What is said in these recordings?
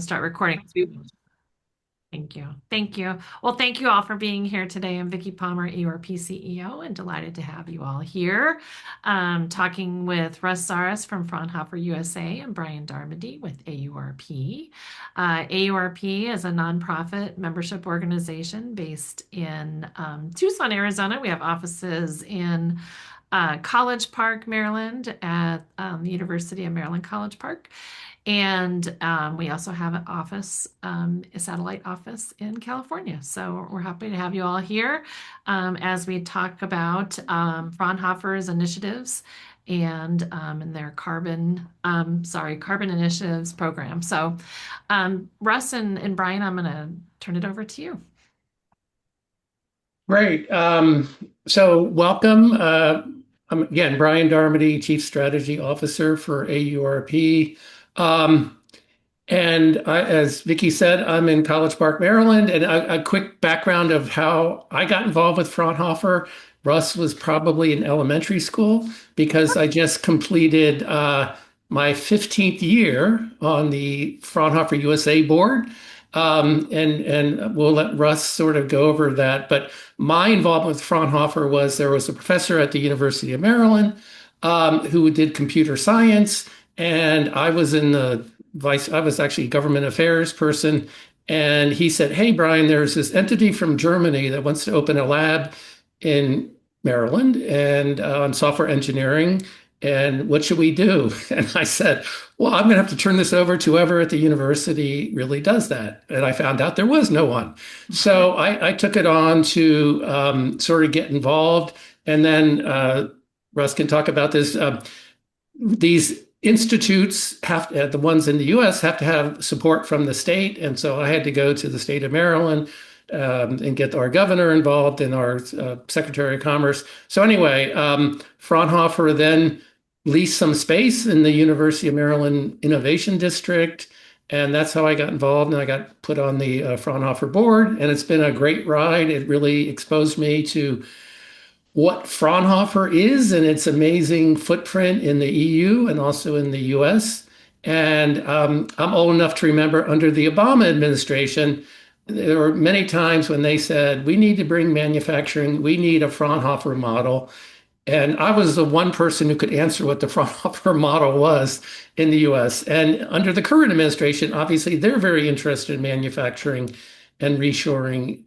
start recording. Thank you. Thank you. Well, thank you all for being here today. I'm Vicki Palmer, AURP CEO, and delighted to have you all here, talking with Russ Zarras from Fraunhofer USA and Brian Darmody with AURP. AURP is a nonprofit membership organization based in Tucson, Arizona. We have offices in College Park, Maryland, at the University of Maryland College Park. And we also have an office, a satellite office in California. So we're happy to have you all here as we talk about Fraunhofer's initiatives and their carbon initiatives program. So Russ and Brian, I'm going to turn it over to you. Great. So welcome. I'm again Brian Darmody, Chief Strategy Officer for AURP. Um, as Vicki said, I'm in College Park, Maryland. And a quick background of how I got involved with Fraunhofer. Russ was probably in elementary school because I just completed my 15th year on the Fraunhofer USA board. And we'll let Russ sort of go over that. But my involvement with Fraunhofer was there was a professor at the University of Maryland who did computer science, and I was actually a government affairs person. And he said, "Hey, Brian, there's this entity from Germany that wants to open a lab in Maryland and on software engineering. And what should we do?" And I said, "Well, I'm going to have to turn this over to whoever at the university really does that." And I found out there was no one. So I took it on to sort of get involved. And then Russ can talk about this. These institutes the ones in the US have to have support from the state. And so I had to go to the state of Maryland and get our governor involved and our Secretary of Commerce. So anyway, Fraunhofer then leased some space in the University of Maryland Innovation District. And that's how I got involved. And I got put on the Fraunhofer board. And it's been a great ride. It really exposed me to what Fraunhofer is and its amazing footprint in the EU and also in the US. And I'm old enough to remember under the Obama administration, there were many times when they said, "We need to bring manufacturing, we need a Fraunhofer model." And I was the one person who could answer what the Fraunhofer model was in the US. And under the current administration, obviously, they're very interested in manufacturing and reshoring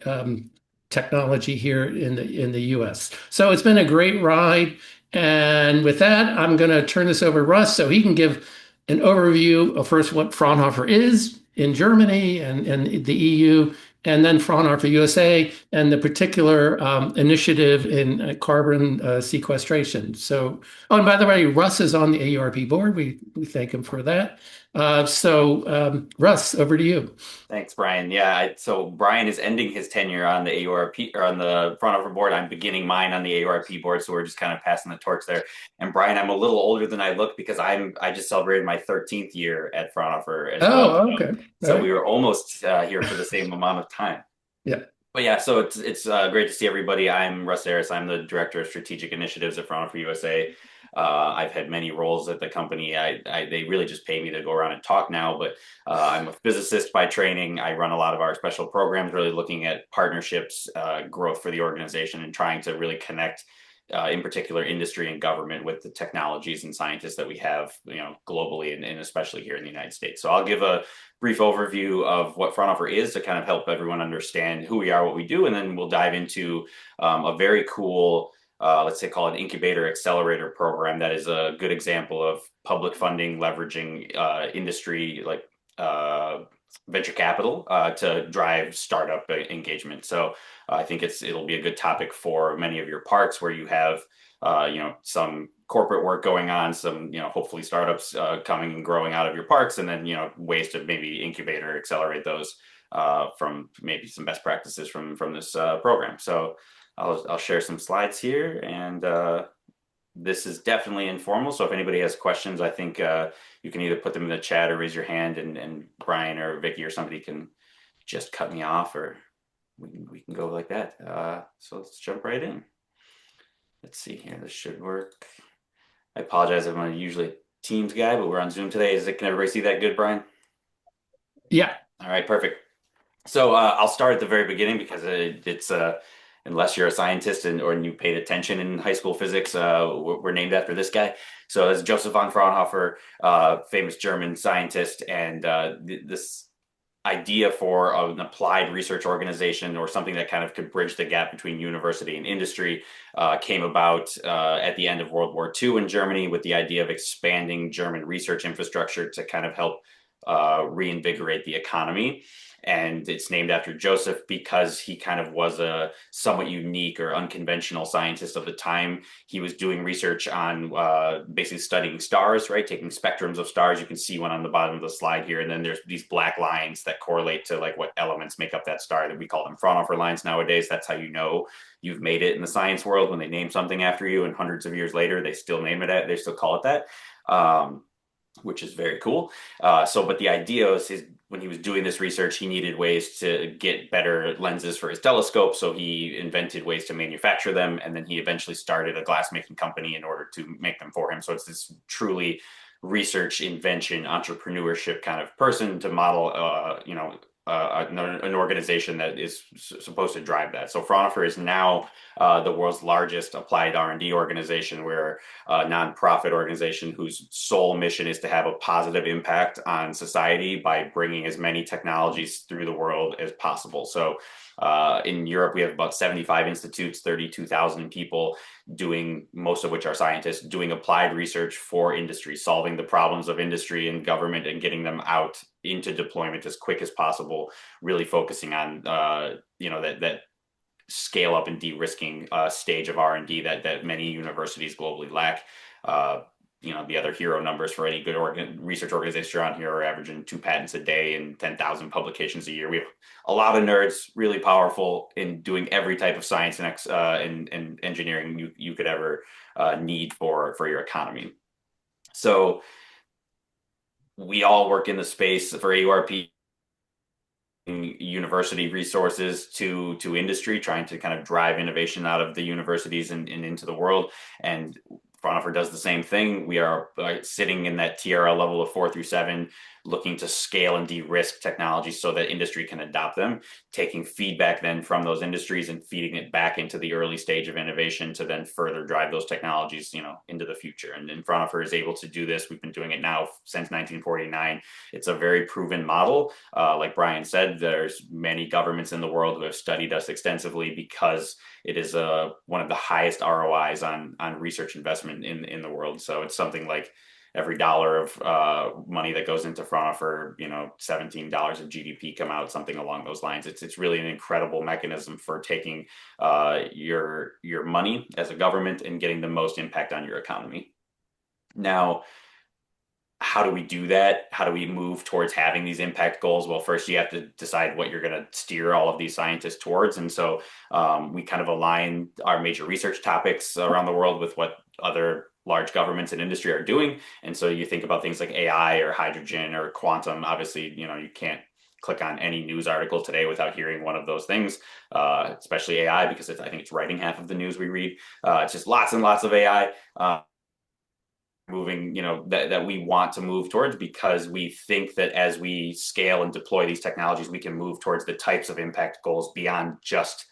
technology here in the US. So it's been a great ride. And with that, I'm going to turn this over to Russ so he can give an overview of first what Fraunhofer is in Germany and the EU, and then Fraunhofer USA and the particular initiative in carbon sequestration. So, oh, and by the way, Russ is on the AURP board. We thank him for that. Russ, over to you. Thanks, Brian. Yeah, so Brian is ending his tenure on the AURP or on the Fraunhofer board. I'm beginning mine on the AURP board, so we're just kind of passing the torch there. And Brian, I'm a little older than I look because I just celebrated my 13th year at Fraunhofer as well. Oh, okay. So we were almost here for the same amount of time. Yeah. But yeah, so it's great to see everybody. I'm Russ Zarras. I'm the Director of Strategic Initiatives at Fraunhofer USA. I've had many roles at the company. They really just pay me to go around and talk now, but I'm a physicist by training. I run a lot of our special programs, really looking at partnerships, growth for the organization, and trying to really connect, in particular, industry and government with the technologies and scientists that we have, globally and especially here in the United States. So I'll give a brief overview of what Fraunhofer is to kind of help everyone understand who we are, what we do, and then we'll dive into a very cool, let's say, call it incubator accelerator program that is a good example of public funding leveraging industry like venture capital to drive startup engagement. So I think it'll be a good topic for many of your parks where you have some corporate work going on, some hopefully startups coming and growing out of your parks, and then ways to maybe incubate or accelerate those from maybe some best practices from this program. So I'll share some slides here, and this is definitely informal. So if anybody has questions, I think you can either put them in the chat or raise your hand, and Brian or Vicki or somebody can just cut me off, or we can go like that. So let's jump right in. Let's see here. This should work. I apologize. I'm usually a Teams guy, but we're on Zoom today. Can everybody see that good, Brian? Yeah. All right, perfect. So I'll start at the very beginning because it's unless you're a scientist or you paid attention in high school physics, we're named after this guy. So it's Joseph von Fraunhofer, famous German scientist, and this idea for an applied research organization or something that kind of could bridge the gap between university and industry came about at the end of World War II in Germany with the idea of expanding German research infrastructure to kind of help reinvigorate the economy. And it's named after Joseph because he kind of was a somewhat unique or unconventional scientist of the time. He was doing research on basically studying stars, right? Taking spectrums of stars. You can see one on the bottom of the slide here. And then there's these black lines that correlate to like what elements make up that star, that we call them Fraunhofer lines nowadays. That's how you know you've made it in the science world when they name something after you, and hundreds of years later, they still name it at, they still call it that. Which is very cool. But the idea is when he was doing this research, he needed ways to get better lenses for his telescope. So he invented ways to manufacture them. And then he eventually started a glassmaking company in order to make them for him. So it's this truly research, invention, entrepreneurship kind of person to model, an organization that is supposed to drive that. So Fraunhofer is now the world's largest applied R&D organization. We're a nonprofit organization whose sole mission is to have a positive impact on society by bringing as many technologies through the world as possible. So in Europe, we have about 75 institutes, 32,000 people doing, most of which are scientists, doing applied research for industry, solving the problems of industry and government and getting them out into deployment as quick as possible, really focusing on, that scale up and de-risking stage of R&D that many universities globally lack. The other hero numbers for any good research organization around here are averaging 2 patents a day and 10,000 publications a year. We have a lot of nerds, really powerful in doing every type of science and engineering you could ever need for your economy. So we all work in the space for AURP, university resources to industry, trying to kind of drive innovation out of the universities and into the world. And Fraunhofer does the same thing. We are sitting in that TRL level of 4 through 7, looking to scale and de-risk technologies so that industry can adopt them, taking feedback then from those industries and feeding it back into the early stage of innovation to then further drive those technologies, into the future. And Fraunhofer is able to do this. We've been doing it now since 1949. It's a very proven model. Like Brian said, there's many governments in the world who have studied us extensively because it is one of the highest ROIs on research investment in the world. So it's something like every dollar of money that goes into Fraunhofer, $17 of GDP come out, something along those lines. It's really an incredible mechanism for taking your money as a government and getting the most impact on your economy. Now, how do we do that? How do we move towards having these impact goals? Well, first you have to decide what you're going to steer all of these scientists towards. And so we kind of align our major research topics around the world with what other large governments and industry are doing. And so you think about things like AI or hydrogen or quantum. Obviously, you can't click on any news article today without hearing one of those things, especially AI, because I think it's writing half of the news we read. It's just lots and lots of AI. Moving, that we want to move towards, because we think that as we scale and deploy these technologies, we can move towards the types of impact goals beyond just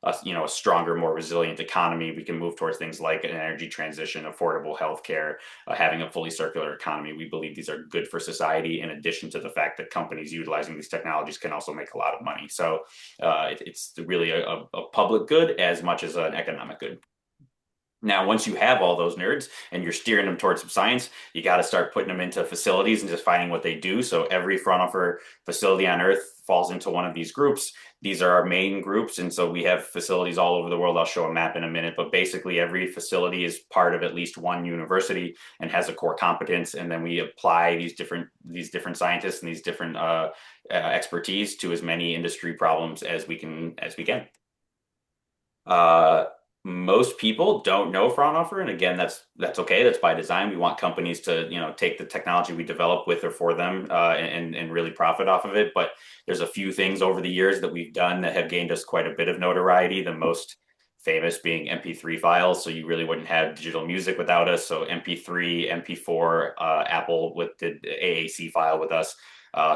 a stronger, more resilient economy. We can move towards things like an energy transition, affordable healthcare, having a fully circular economy. We believe these are good for society, in addition to the fact that companies utilizing these technologies can also make a lot of money. So it's really a public good as much as an economic good. Now, once you have all those nerds and you're steering them towards some science, you got to start putting them into facilities and just finding what they do. So every Fraunhofer facility on Earth falls into one of these groups. These are our main groups. And so we have facilities all over the world. I'll show a map in a minute, but basically every facility is part of at least one university and has a core competence. And then we apply these different scientists and these different expertise to as many industry problems as we can. Most people don't know Fraunhofer, and again, that's okay. That's by design. We want companies to take the technology we develop with or for them and really profit off of it. But there's a few things over the years that we've done that have gained us quite a bit of notoriety. The most famous being MP3 files. So you really wouldn't have digital music without us. So MP3, MP4, Apple with the AAC file with us.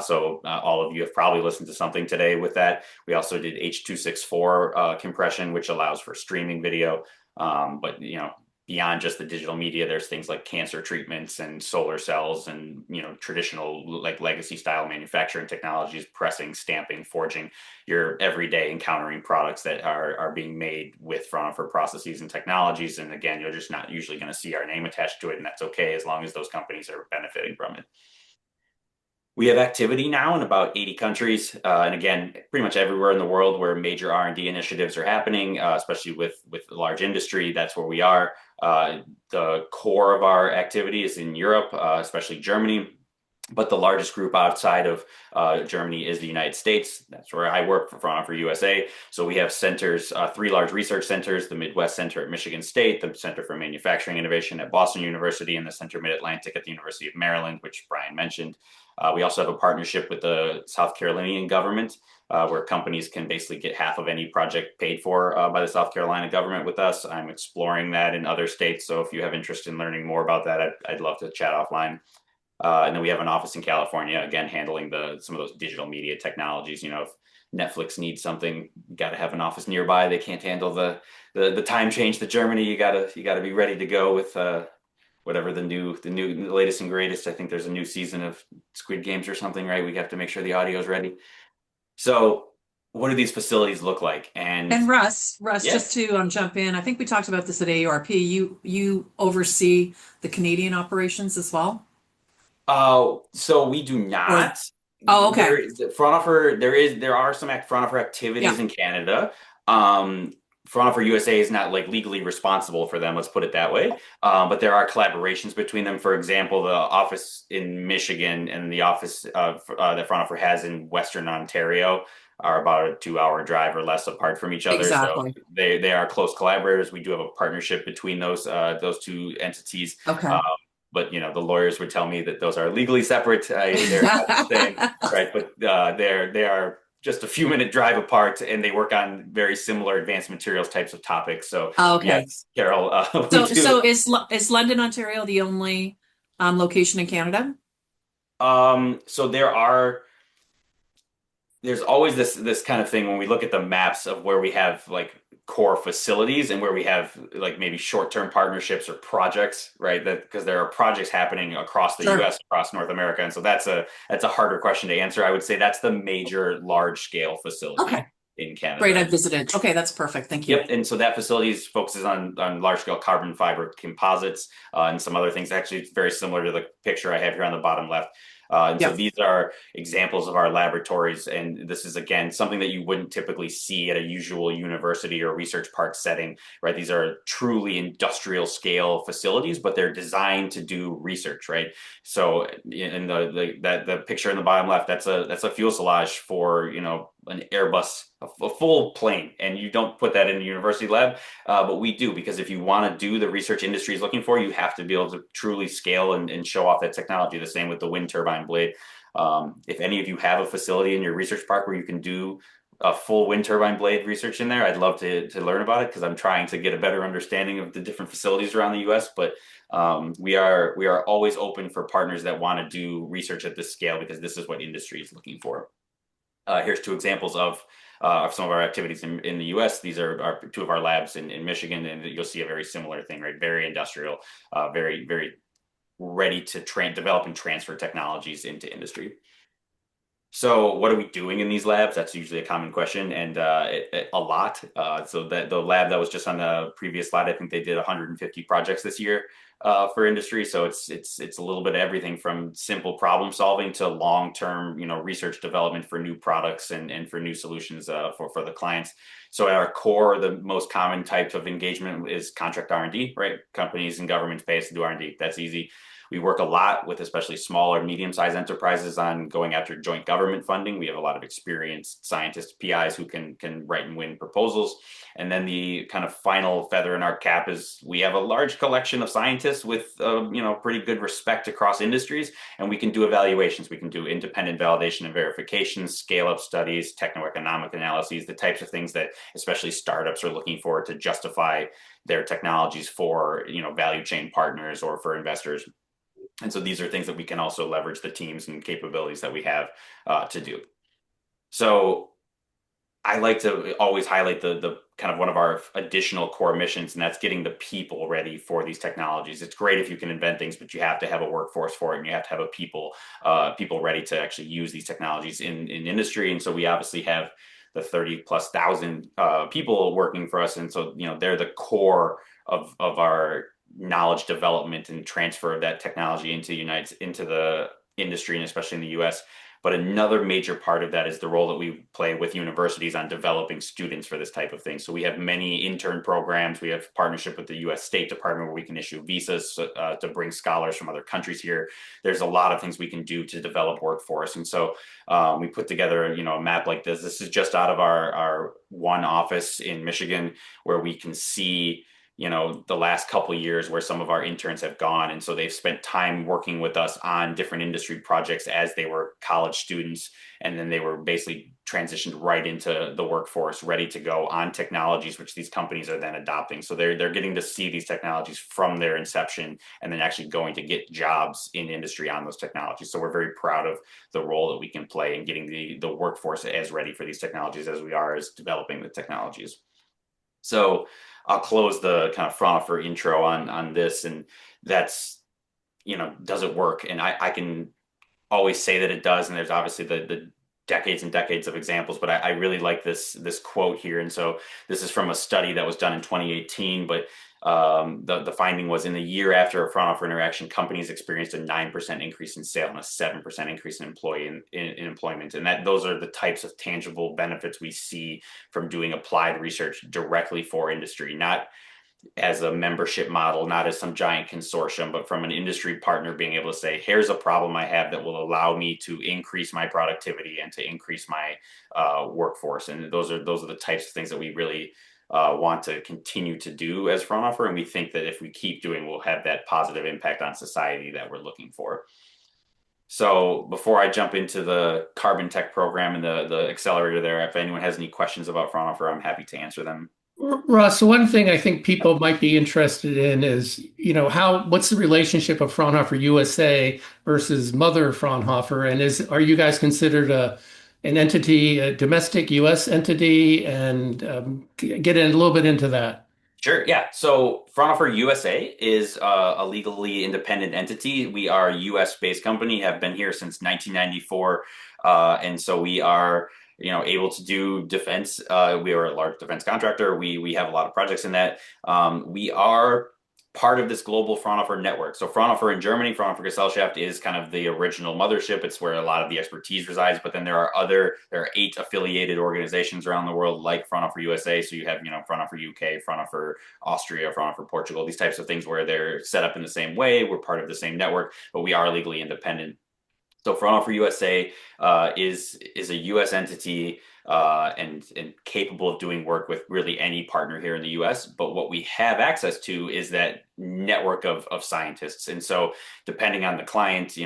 So all of you have probably listened to something today with that. We also did H.264 compression, which allows for streaming video. But beyond just the digital media, there's things like cancer treatments and solar cells and traditional like legacy style manufacturing technologies, pressing, stamping, forging. You're every day encountering products that are being made with Fraunhofer processes and technologies. And again, you're just not usually going to see our name attached to it, and that's okay as long as those companies are benefiting from it. We have activity now in about 80 countries, and again, pretty much everywhere in the world where major R&D initiatives are happening, especially with large industry. That's where we are. The core of our activity is in Europe, especially Germany. But the largest group outside of Germany is the United States. That's where I work for Fraunhofer USA. So we have centers, 3 large research centers: the Midwest Center at Michigan State, the Center for Manufacturing Innovation at Boston University, and the Center Mid-Atlantic at the University of Maryland, which Brian mentioned. We also have a partnership with the South Carolinian government, where companies can basically get half of any project paid for by the South Carolina government with us. I'm exploring that in other states. So if you have interest in learning more about that, I'd love to chat offline. And then we have an office in California, again, handling some of those digital media technologies. If Netflix needs something, you got to have an office nearby. They can't handle the time change to Germany. You gotta be ready to go with whatever the latest and greatest. I think there's a new season of Squid Games or something, right? We have to make sure the audio is ready. So what do these facilities look like? And Russ, yeah. just to jump in, I think we talked about this at AURP. You oversee the Canadian operations as well? So we do not. Oh, okay. Fraunhofer, there are some Fraunhofer activities in Canada. Fraunhofer USA is not like legally responsible for them, let's put it that way. But there are collaborations between them. For example, the office in Michigan and the office that Fraunhofer has in Western Ontario are about a 2-hour drive or less apart from each other. Exactly. So they are close collaborators. We do have a partnership between those 2 entities. Okay. But the lawyers would tell me that those are legally separate. They're not the same, right? But they are just a few minute drive apart, and they work on very similar advanced materials types of topics. So okay. Yes, Carol. So is London, Ontario the only location in Canada? So there's always this kind of thing when we look at the maps of where we have like core facilities and where we have like maybe short-term partnerships or projects, right? That because there are projects happening across the Sure. US, across North America. And so that's a harder question to answer. I would say that's the major large scale facility Okay. in Canada. Great, I've visited. Okay, that's perfect. Thank you. Yep. And so that facility focuses on large scale carbon fiber composites and some other things. Actually, it's very similar to the picture I have here on the bottom left. So these are examples of our laboratories. And this is, again, something that you wouldn't typically see at a usual university or research park setting, right? These are truly industrial scale facilities, but they're designed to do research, right? So in the picture in the bottom left, that's a fuselage for, an Airbus, a full plane, and you don't put that in a university lab, but we do, because if you want to do the research industry is looking for, you have to be able to truly scale and show off that technology. The same with the wind turbine blade. If any of you have a facility in your research park where you can do a full wind turbine blade research in there, I'd love to learn about it, because I'm trying to get a better understanding of the different facilities around the US. But we are always open for partners that want to do research at this scale, because this is what industry is looking for. Here's 2 examples of some of our activities in the US. These are 2 of our labs in Michigan, and you'll see a very similar thing, right? Very industrial, very, very ready to develop and transfer technologies into industry. So what are we doing in these labs? That's usually a common question, and a lot. So that the lab that was just on the previous slide, I think they did 150 projects this year for industry. So it's a little bit of everything from simple problem solving to long-term, research development for new products and for new solutions for the clients. So at our core, the most common type of engagement is contract R&D, right? Companies and governments pay us to do R&D. That's easy. We work a lot with especially small or medium-sized enterprises on going after joint government funding. We have a lot of experienced scientists, PIs, who can write and win proposals. And then the kind of final feather in our cap is we have a large collection of scientists with pretty good respect across industries, and we can do evaluations. We can do independent validation and verification, scale-up studies, techno-economic analyses, the types of things that especially startups are looking for to justify their technologies for value chain partners or for investors. And so these are things that we can also leverage the teams and capabilities that we have to do. So I like to always highlight the kind of one of our additional core missions, and that's getting the people ready for these technologies. It's great if you can invent things, but you have to have a workforce for it, and you have to have a people ready to actually use these technologies in industry. And so we obviously have the 30,000+ people working for us, and so they're the core of our knowledge development and transfer of that technology into the industry, and especially in the U.S. But another major part of that is the role that we play with universities on developing students for this type of thing. So we have many intern programs. We have partnership with the U.S. State Department where we can issue visas to bring scholars from other countries here. There's a lot of things we can do to develop workforce. And so we put together, a map like this. This is just out of our one office in Michigan where we can see the last couple of years where some of our interns have gone. And so they've spent time working with us on different industry projects as they were college students. And then they were basically transitioned right into the workforce, ready to go on technologies, which these companies are then adopting. So they're getting to see these technologies from their inception and then actually going to get jobs in industry on those technologies. So we're very proud of the role that we can play in getting the workforce as ready for these technologies as we are as developing the technologies. So I'll close the kind of Fraunhofer intro on this, and that's, does it work? And I can always say that it does, and there's obviously the decades and decades of examples, but I really like this quote here. And so this is from a study that was done in 2018, but the finding was in the year after a Fraunhofer interaction, companies experienced a 9% increase in sale and a 7% increase in employment. And that those are the types of tangible benefits we see from doing applied research directly for industry, not as a membership model, not as some giant consortium, but from an industry partner being able to say, here's a problem I have that will allow me to increase my productivity and to increase my workforce. And those are the types of things that we really want to continue to do as Fraunhofer. And we think that if we keep doing, we'll have that positive impact on society that we're looking for. So before I jump into the carbontech program and the accelerator there, if anyone has any questions about Fraunhofer, I'm happy to answer them. Russ, one thing I think people might be interested in is, what's the relationship of Fraunhofer USA versus Mother Fraunhofer? And are you guys considered an entity, a domestic US entity? And get in a little bit into that. Sure. Yeah. So Fraunhofer USA is a legally independent entity. We are a US-based company, have been here since 1994. And so we are able to do defense. We are a large defense contractor. We have a lot of projects in that. We are part of this global Fraunhofer network. So Fraunhofer in Germany, Fraunhofer Gesellschaft is kind of the original mothership. It's where a lot of the expertise resides. But then there are 8 affiliated organizations around the world like Fraunhofer USA. So you have, Fraunhofer UK, Fraunhofer Austria, Fraunhofer Portugal, these types of things where they're set up in the same way. We're part of the same network, but we are legally independent. So Fraunhofer USA is a U.S. entity and capable of doing work with really any partner here in the U.S. But what we have access to is that network of scientists. And so depending on the client,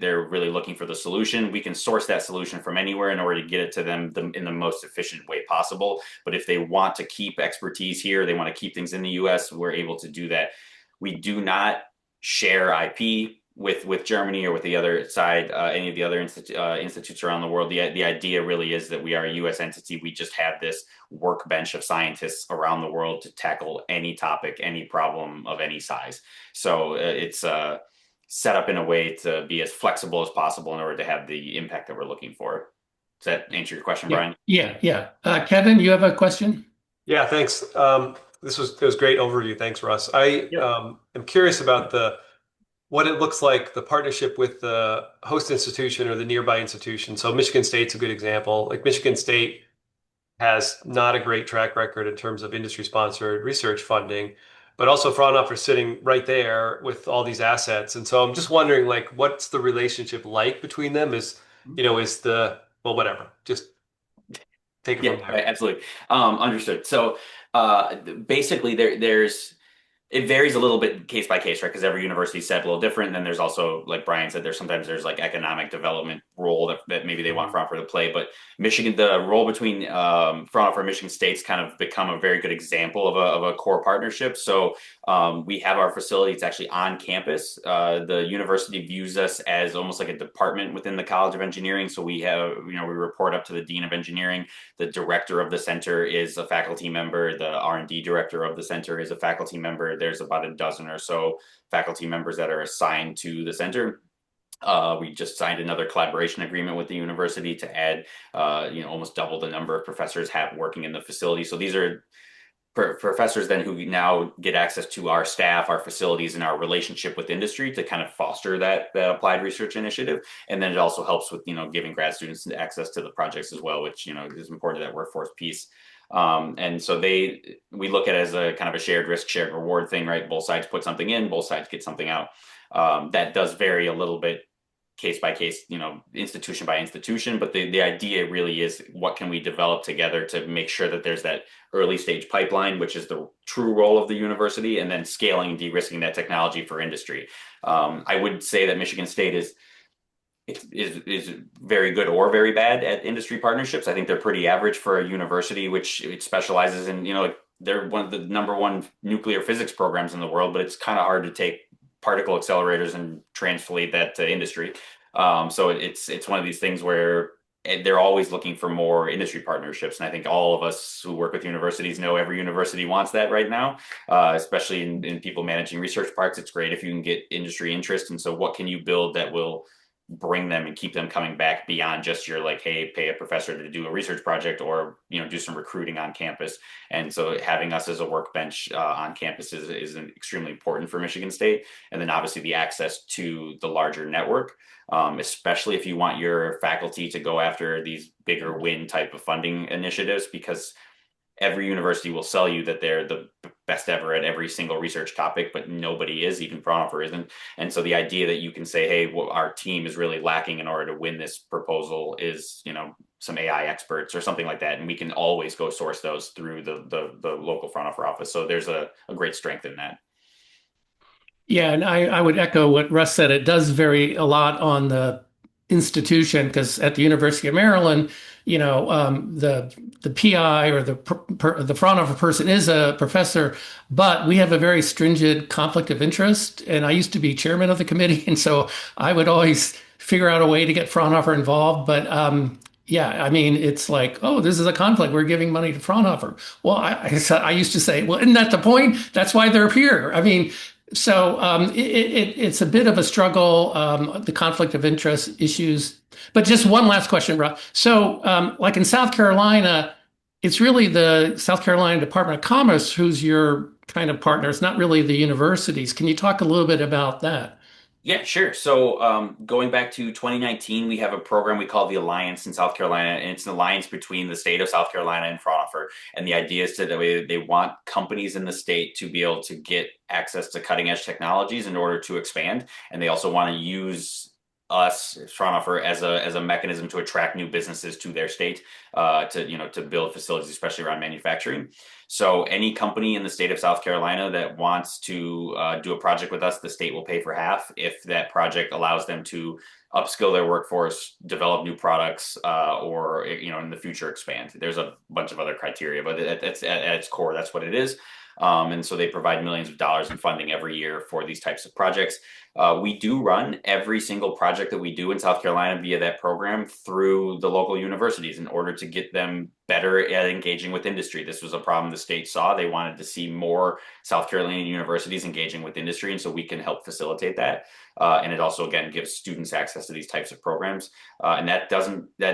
they're really looking for the solution. We can source that solution from anywhere in order to get it to them in the most efficient way possible. But if they want to keep expertise here, they want to keep things in the U.S., we're able to do that. We do not share IP with Germany or with the other side, any of the other institutes around the world. The idea really is that we are a U.S. entity. We just have this workbench of scientists around the world to tackle any topic, any problem of any size. So it's set up in a way to be as flexible as possible in order to have the impact that we're looking for. Does that answer your question, Brian? Yeah. Kevin, you have a question? Yeah, thanks. It was great overview. Thanks, Russ. I am curious about what it looks like, the partnership with the host institution or the nearby institution. So Michigan State's a good example. Like Michigan State has not a great track record in terms of industry-sponsored research funding, but also Fraunhofer sitting right there with all these assets. And so I'm just wondering, what's the relationship like between them? Whatever. Just take it from there. Right, absolutely. Understood. So basically, it varies a little bit case by case, right? Because every university is set a little different. And then there's also, like Brian said, there's economic development role that maybe they want Fraunhofer to play. But Michigan, the role between Fraunhofer and Michigan State's kind of become a very good example of a core partnership. So we have our facility. It's actually on campus. The university views us as almost like a department within the College of Engineering. So we have, we report up to the Dean of Engineering. The director of the center is a faculty member. The R&D director of the center is a faculty member. There's about a dozen or so faculty members that are assigned to the center. We just signed another collaboration agreement with the university to add, almost double the number of professors working in the facility. So these are professors then who now get access to our staff, our facilities, and our relationship with industry to kind of foster that applied research initiative. And then it also helps with, giving grad students access to the projects as well, which, is important to that workforce piece. And so we look at it as a kind of a shared risk, shared reward thing, right? Both sides put something in, both sides get something out. That does vary a little bit case by case, institution by institution. But the idea really is, what can we develop together to make sure that there's that early stage pipeline, which is the true role of the university, and then scaling and de-risking that technology for industry. I would say that Michigan State is very good or very bad at industry partnerships. I think they're pretty average for a university, which it specializes in, they're one of the number one nuclear physics programs in the world, but it's kind of hard to take particle accelerators and translate that to industry. So it's one of these things where they're always looking for more industry partnerships. And I think all of us who work with universities know every university wants that right now, especially in people managing research parks. It's great if you can get industry interest. And so what can you build that will bring them and keep them coming back beyond just your hey, pay a professor to do a research project, or do some recruiting on campus. And so having us as a workbench on campus is extremely important for Michigan State. And then obviously the access to the larger network, especially if you want your faculty to go after these bigger win type of funding initiatives, because every university will sell you that they're the best ever at every single research topic, but nobody is, even Fraunhofer isn't. And so the idea that you can say, hey, what our team is really lacking in order to win this proposal is, some AI experts or something like that. And we can always go source those through the local Fraunhofer office. So there's a great strength in that. Yeah, and I would echo what Russ said. It does vary a lot on the institution, because at the University of Maryland, the PI or the Fraunhofer person is a professor, but we have a very stringent conflict of interest. And I used to be chairman of the committee, and so I would always figure out a way to get Fraunhofer involved. But yeah, I mean, it's like, oh, this is a conflict. We're giving money to Fraunhofer. Well, I used to say, well, isn't that the point? That's why they're here. I mean, so it's a bit of a struggle, the conflict of interest issues. But just one last question, Rob. So like in South Carolina, it's really the South Carolina Department of Commerce who's your kind of partner. It's not really the universities. Can you talk a little bit about that? Yeah, sure. So going back to 2019, we have a program we call the Alliance in South Carolina, and it's an alliance between the state of South Carolina and Fraunhofer. And the idea is that they want companies in the state to be able to get access to cutting edge technologies in order to expand. And they also want to use us, Fraunhofer, as a mechanism to attract new businesses to their state, to build facilities, especially around manufacturing. So any company in the state of South Carolina that wants to do a project with us, the state will pay for half if that project allows them to upskill their workforce, develop new products, or in the future expand. There's a bunch of other criteria, but at its core, that's what it is. And so they provide millions of dollars in funding every year for these types of projects. We do run every single project that we do in South Carolina via that program through the local universities in order to get them better at engaging with industry. This was a problem the state saw. They wanted to see more South Carolina universities engaging with industry, and so we can help facilitate that. And it also, again, gives students access to these types of programs. And that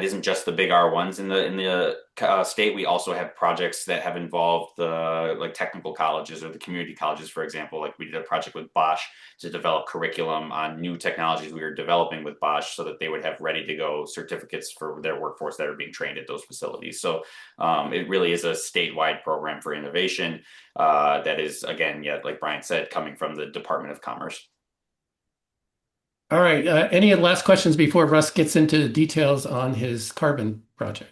isn't just the big R1s in the state. We also have projects that have involved the like technical colleges or the community colleges, for example. Like we did a project with Bosch to develop curriculum on new technologies we were developing with Bosch so that they would have ready to go certificates for their workforce that are being trained at those facilities. So it really is a statewide program for innovation that is, again, like Brian said, coming from the Department of Commerce. All right. Any last questions before Russ gets into the details on his carbon project?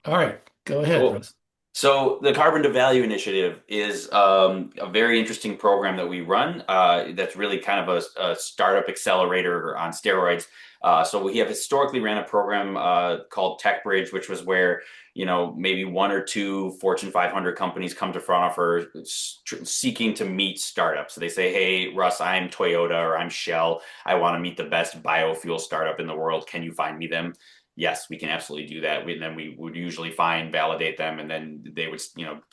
All right. Go ahead, Cool. Russ. So the Carbon to Value Initiative is a very interesting program that we run. That's really kind of a startup accelerator on steroids. So we have historically ran a program called Tech Bridge, which was where, maybe one or two Fortune 500 companies come to Fraunhofer seeking to meet startups. So they say, hey, Russ, I'm Toyota or I'm Shell. I want to meet the best biofuel startup in the world. Can you find me them? Yes, we can absolutely do that. Then we would usually validate them, and then they would,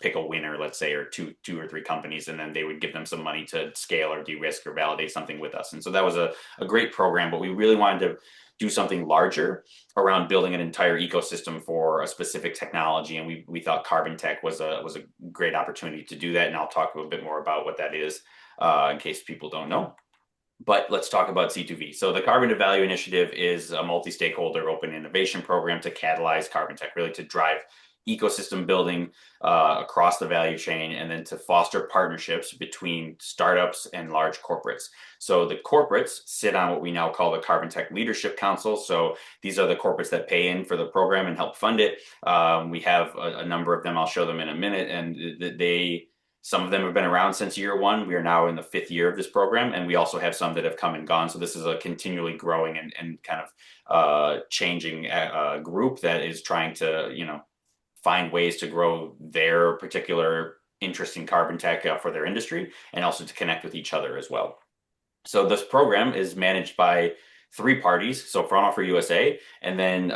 pick a winner, let's say, or two or three companies, and then they would give them some money to scale or de-risk or validate something with us. And so that was a great program, but we really wanted to do something larger around building an entire ecosystem for a specific technology. And we thought carbontech was a great opportunity to do that. And I'll talk a little bit more about what that is in case people don't know. But let's talk about C2V. So the Carbon to Value Initiative is a multi-stakeholder open innovation program to catalyze carbon-tech, really to drive ecosystem building across the value chain, and then to foster partnerships between startups and large corporates. So the corporates sit on what we now call the Carbon-Tech Leadership Council. So these are the corporates that pay in for the program and help fund it. We have a number of them. I'll show them in a minute. And some of them have been around since year one. We are now in the 5th year of this program, and we also have some that have come and gone. So this is a continually growing and kind of changing group that is trying to, find ways to grow their particular interest in carbon tech for their industry, and also to connect with each other as well. So this program is managed by 3 parties. So Fraunhofer USA, and then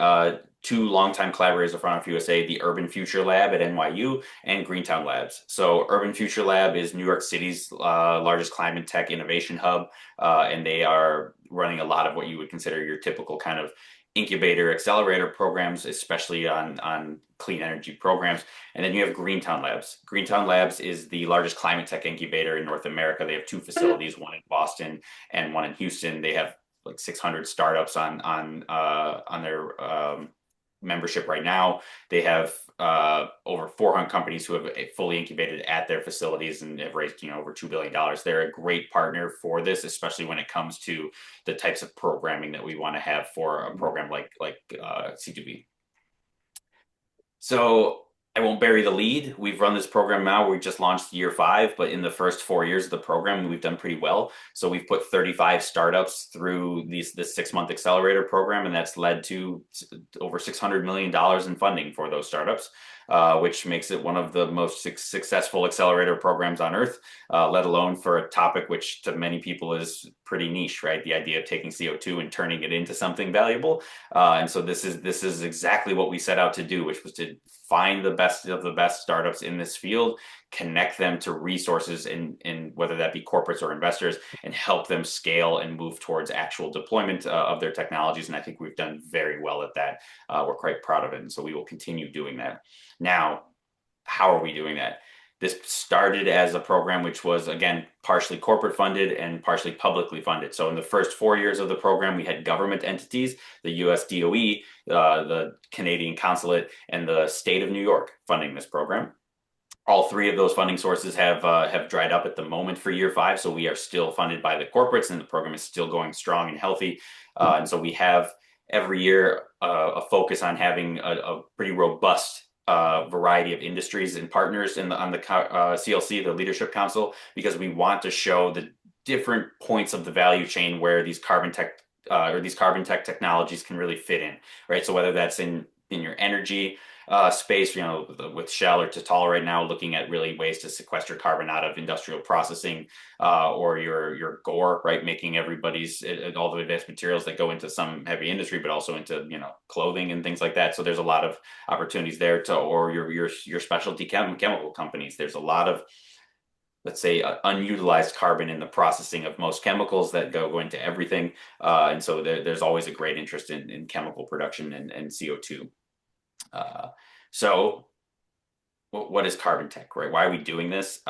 2 longtime collaborators of Fraunhofer USA, the Urban Future Lab at NYU and Greentown Labs. So Urban Future Lab is New York City's largest climate tech innovation hub, and they are running a lot of what you would consider your typical kind of incubator accelerator programs, especially on clean energy programs. And then you have Greentown Labs. Greentown Labs is the largest climate tech incubator in North America. They have 2 facilities, one in Boston and one in Houston. They have like 600 startups on their membership right now. They have over 400 companies who have fully incubated at their facilities and have raised over $2 billion. They're a great partner for this, especially when it comes to the types of programming that we want to have for a program like C2V. So I won't bury the lead. We've run this program now. We just launched year 5, but in the first 4 years of the program, we've done pretty well. So we've put 35 startups through this 6-month accelerator program, and that's led to over $600 million in funding for those startups, which makes it one of the most successful accelerator programs on earth, let alone for a topic which to many people is pretty niche, right? The idea of taking CO2 and turning it into something valuable. And so this is exactly what we set out to do, which was to find the best of the best startups in this field, connect them to resources in whether that be corporates or investors, and help them scale and move towards actual deployment of their technologies. And I think we've done very well at that. We're quite proud of it. And so we will continue doing that. Now, how are we doing that? This started as a program which was, again, partially corporate funded and partially publicly funded. So in the first 4 years of the program, we had government entities, the US DOE, the Canadian Consulate, and the state of New York funding this program. All 3 of those funding sources have dried up at the moment for year 5. So we are still funded by the corporates, and the program is still going strong and healthy. And so we have every year a focus on having a pretty robust variety of industries and partners on the CLC, the Leadership Council, because we want to show the different points of the value chain where these carbon tech technologies can really fit in, right? So whether that's in your energy space, with Shell or Total right now looking at really ways to sequester carbon out of industrial processing, or your GORE, right, making everybody's all the advanced materials that go into some heavy industry, but also into clothing and things like that. So there's a lot of opportunities there or your specialty chemical companies. There's a lot of, let's say, unutilized carbon in the processing of most chemicals that go into everything. And so there's always a great interest in chemical production and CO2. So what is carbon tech, right? Why are we doing this?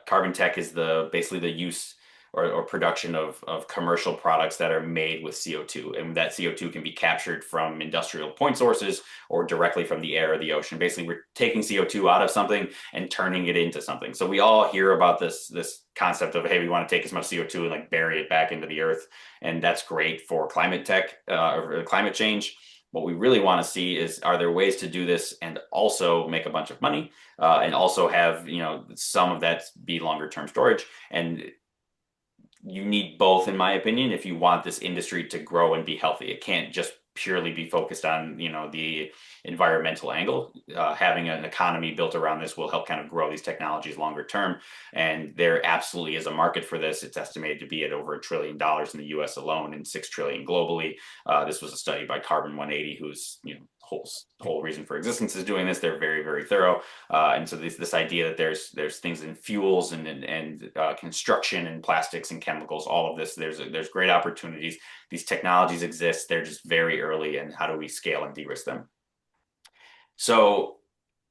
Carbon tech is basically the use or production of commercial products that are made with CO2. And that CO2 can be captured from industrial point sources or directly from the air or the ocean. Basically, we're taking CO2 out of something and turning it into something. So we all hear about this concept of, hey, we want to take as much CO2 and like bury it back into the earth. And that's great for climate tech or climate change. What we really want to see is, are there ways to do this and also make a bunch of money, and also have, some of that be longer term storage? And you need both, in my opinion, if you want this industry to grow and be healthy. It can't just purely be focused on, the environmental angle. Having an economy built around this will help kind of grow these technologies longer term. And there absolutely is a market for this. It's estimated to be at over $1 trillion in the US alone and 6 trillion globally. This was a study by Carbon 180, who's, whole reason for existence is doing this. They're very, very thorough. And so this idea that there's things in fuels and construction and plastics and chemicals, all of this, there's great opportunities. These technologies exist. They're just very early, and how do we scale and de-risk them? So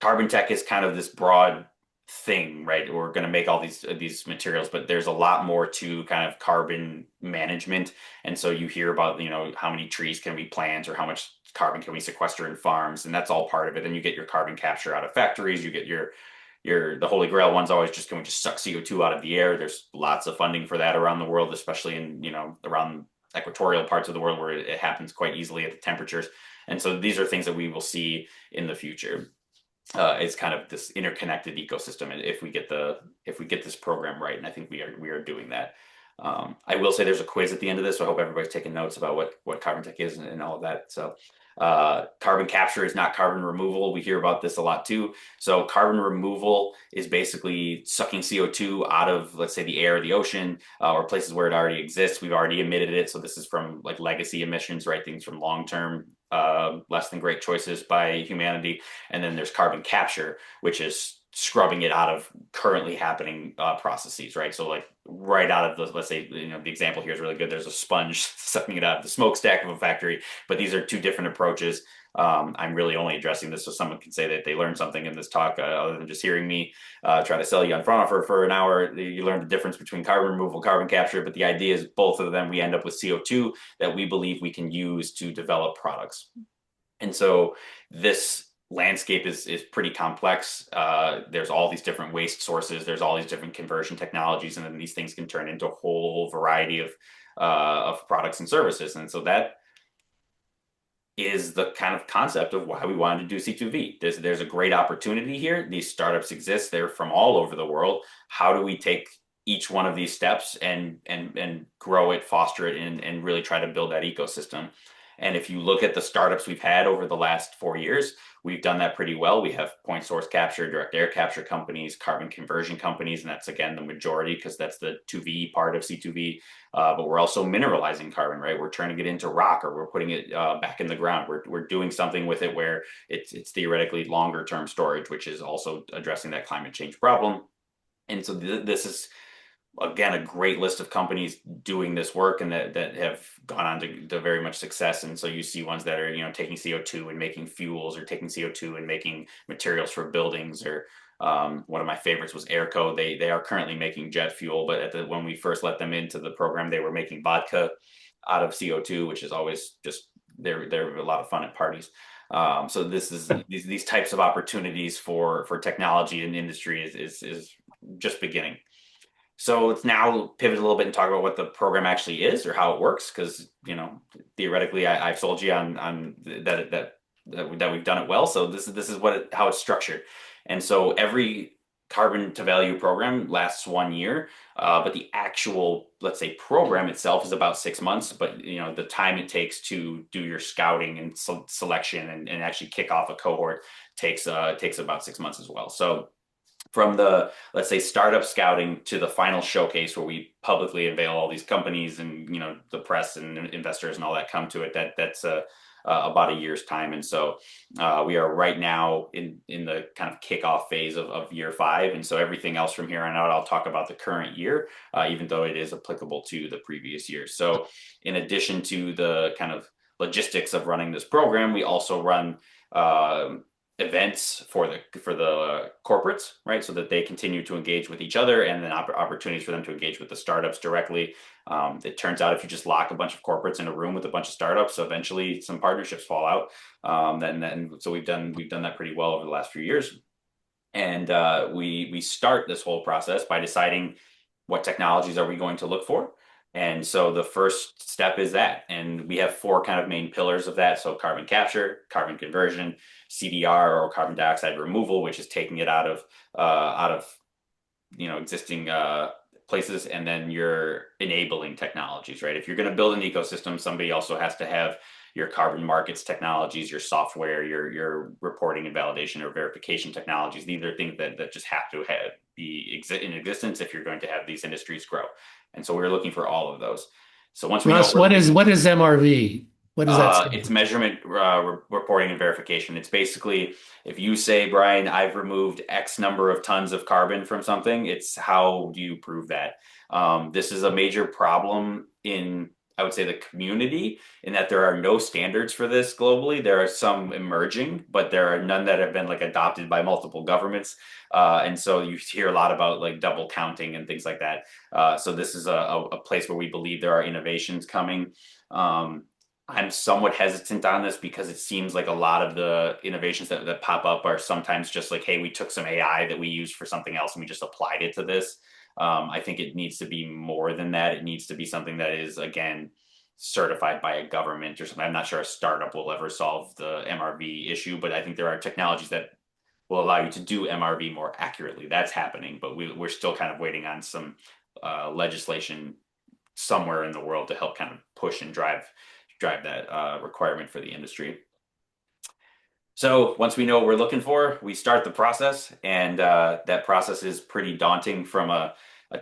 carbon tech is kind of this broad thing, right? We're going to make all these materials, but there's a lot more to kind of carbon management. And so you hear about, how many trees can we plant or how much carbon can we sequester in farms, and that's all part of it. Then you get your carbon capture out of factories. You get the holy grail one's always just, can we just suck CO2 out of the air? There's lots of funding for that around the world, especially in, around equatorial parts of the world where it happens quite easily at the temperatures. And so these are things that we will see in the future. It's kind of this interconnected ecosystem, and if we get this program right, and I think we are doing that. I will say there's a quiz at the end of this, so I hope everybody's taking notes about what carbon tech is and all of that. So carbon capture is not carbon removal. We hear about this a lot too. So carbon removal is basically sucking CO2 out of, let's say, the air or the ocean, or places where it already exists. We've already emitted it. So this is from like legacy emissions, right? Things from long-term less than great choices by humanity. And then there's carbon capture, which is scrubbing it out of currently happening processes, right? So like right out of let's say, the example here is really good. There's a sponge sucking it out of the smokestack of a factory, but these are two different approaches. I'm really only addressing this so someone can say that they learned something in this talk, other than just hearing me try to sell you on Fraunhofer for an hour. You learned the difference between carbon removal, carbon capture, but the idea is both of them, we end up with CO2 that we believe we can use to develop products. And so this landscape is pretty complex. There's all these different waste sources. There's all these different conversion technologies, and then these things can turn into a whole variety of products and services. And so that is the kind of concept of why we wanted to do C2V. There's a great opportunity here. These startups exist. They're from all over the world. How do we take each one of these steps and grow it, foster it, and really try to build that ecosystem? And if you look at the startups we've had over the last 4 years, we've done that pretty well. We have point source capture, direct air capture companies, carbon conversion companies, and that's, again, the majority because that's the 2V part of C2V. But we're also mineralizing carbon, right? We're turning it into rock, or we're putting it back in the ground. We're doing something with it where it's theoretically longer term storage, which is also addressing that climate change problem. And so this is, again, a great list of companies doing this work and that have gone on to very much success. And so you see ones that are, taking CO2 and making fuels, or taking CO2 and making materials for buildings, or one of my favorites was Airco. They are currently making jet fuel, but when we first let them into the program, they were making vodka out of CO2, which is always just, they're a lot of fun at parties. So this is these types of opportunities for technology and industry is just beginning. So let's now pivot a little bit and talk about what the program actually is, or how it works, because theoretically I've sold you on that we've done it well. So this is how it's structured. And so every carbon to value program lasts 1 year, but the actual, let's say, program itself is about 6 months. But the time it takes to do your scouting and selection and actually kick off a cohort takes about 6 months as well. So from the, let's say, startup scouting to the final showcase where we publicly unveil all these companies and the press and investors and all that come to it, that's about a year's time. And so we are right now in the kind of kickoff phase of year 5. And so everything else from here on out, I'll talk about the current year, even though it is applicable to the previous year. So in addition to the kind of logistics of running this program, we also run events for the corporates, right? So that they continue to engage with each other, and then opportunities for them to engage with the startups directly. It turns out if you just lock a bunch of corporates in a room with a bunch of startups, so eventually some partnerships fall out. So we've done that pretty well over the last few years. And we start this whole process by deciding what technologies are we going to look for. And so the first step is that, and we have 4 kind of main pillars of that. So carbon capture, carbon conversion, CDR, or carbon dioxide removal, which is taking it out of existing places, and then your enabling technologies, right? If you're going to build an ecosystem, somebody also has to have your carbon markets technologies, your software, your reporting and validation or verification technologies. These are things that just have to be in existence if you're going to have these industries grow. And so we're looking for all of those. So once we know Russ, what is MRV? What does that stand it's for? measurement, reporting, and verification. It's basically if you say, Brian, I've removed X number of tons of carbon from something, it's how do you prove that? This is a major problem in, I would say, the community, in that there are no standards for this globally. There are some emerging, but there are none that have been like adopted by multiple governments. And so you hear a lot about like double counting and things like that. So this is a place where we believe there are innovations coming. I'm somewhat hesitant on this because it seems like a lot of the innovations that pop up are sometimes just like, hey, we took some AI that we used for something else and we just applied it to this. I think it needs to be more than that. It needs to be something that is, again, certified by a government or something. I'm not sure a startup will ever solve the MRV issue, but I think there are technologies that will allow you to do MRV more accurately. That's happening, but we're still kind of waiting on some legislation somewhere in the world to help kind of push and drive that requirement for the industry. So once we know what we're looking for, we start the process, and that process is pretty daunting from a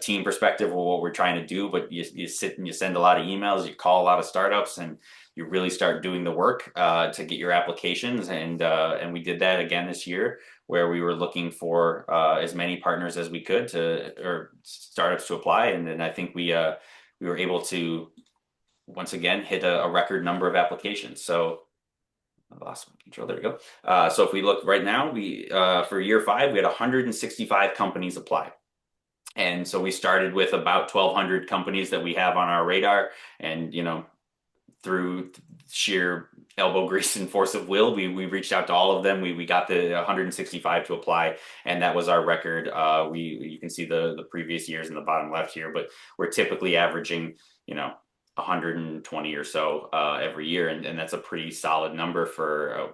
team perspective of what we're trying to do. But you sit and you send a lot of emails, you call a lot of startups, and you really start doing the work to get your applications. And we did that again this year, where we were looking for as many partners as we could or startups to apply. And then I think we were able to once again hit a record number of applications. So I lost my control. There we go. So if we look right now, we for year 5, we had 165 companies apply. And so we started with about 1,200 companies that we have on our radar. And, through sheer elbow grease and force of will, we reached out to all of them. We got the 165 to apply, and that was our record. You can see the previous years in the bottom left here, but we're typically averaging, 120 or so every year, and that's a pretty solid number for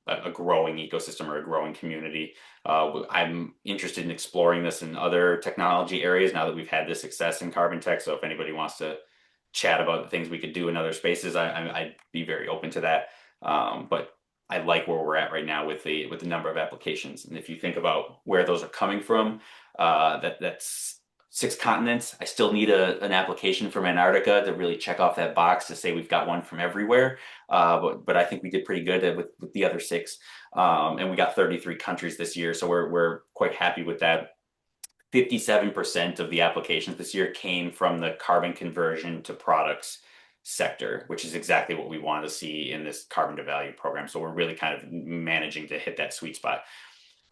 a growing ecosystem or a growing community. I'm interested in exploring this in other technology areas now that we've had this success in carbontech. So if anybody wants to chat about the things we could do in other spaces, I'd be very open to that. But I like where we're at right now with the number of applications. And if you think about where those are coming from, that's 6 continents. I still need an application from Antarctica to really check off that box to say we've got one from everywhere. But I think we did pretty good with the other 6. And we got 33 countries this year. So we're quite happy with that. 57% of the applications this year came from the carbon conversion to products sector, which is exactly what we want to see in this carbon to value program. So we're really kind of managing to hit that sweet spot.